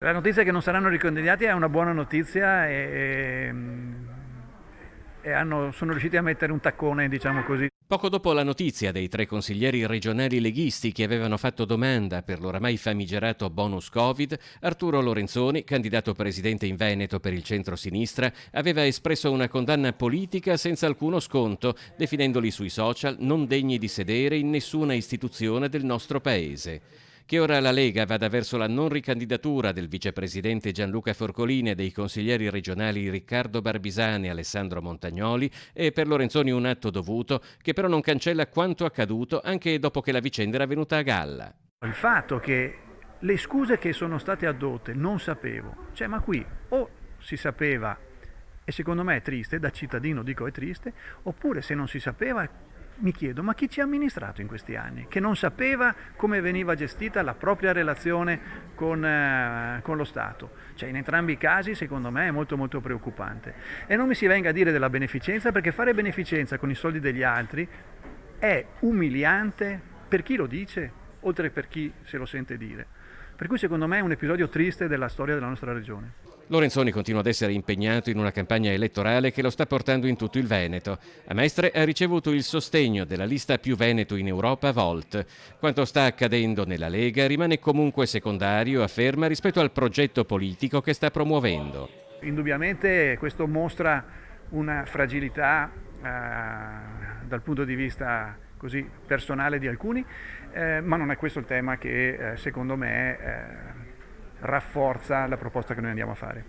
La notizia che non saranno ricandidati è una buona notizia sono riusciti a mettere un taccone, diciamo così. Poco dopo la notizia dei 3 consiglieri regionali leghisti che avevano fatto domanda per l'oramai famigerato bonus Covid, Arturo Lorenzoni, candidato presidente in Veneto per il centro-sinistra, aveva espresso una condanna politica senza alcuno sconto, definendoli sui social non degni di sedere in nessuna istituzione del nostro paese. Che ora la Lega vada verso la non ricandidatura del vicepresidente Gianluca Forcolini e dei consiglieri regionali Riccardo Barbisani e Alessandro Montagnoli è per Lorenzoni un atto dovuto che però non cancella quanto accaduto anche dopo che la vicenda era venuta a galla. Il fatto che le scuse che sono state addotte non sapevo, cioè ma qui o si sapeva e secondo me è triste, da cittadino dico è triste, oppure se non si sapeva mi chiedo ma chi ci ha amministrato in questi anni, che non sapeva come veniva gestita la propria relazione con lo Stato. Cioè in entrambi i casi secondo me è molto molto preoccupante. E non mi si venga a dire della beneficenza, perché fare beneficenza con i soldi degli altri è umiliante per chi lo dice, oltre per chi se lo sente dire. Per cui secondo me è un episodio triste della storia della nostra regione. Lorenzoni continua ad essere impegnato in una campagna elettorale che lo sta portando in tutto il Veneto. A Mestre ha ricevuto il sostegno della lista Più Veneto in Europa Volt. Quanto sta accadendo nella Lega rimane comunque secondario, afferma, rispetto al progetto politico che sta promuovendo. Indubbiamente questo mostra una fragilità dal punto di vista così personale di alcuni, ma non è questo il tema che secondo me rafforza la proposta che noi andiamo a fare.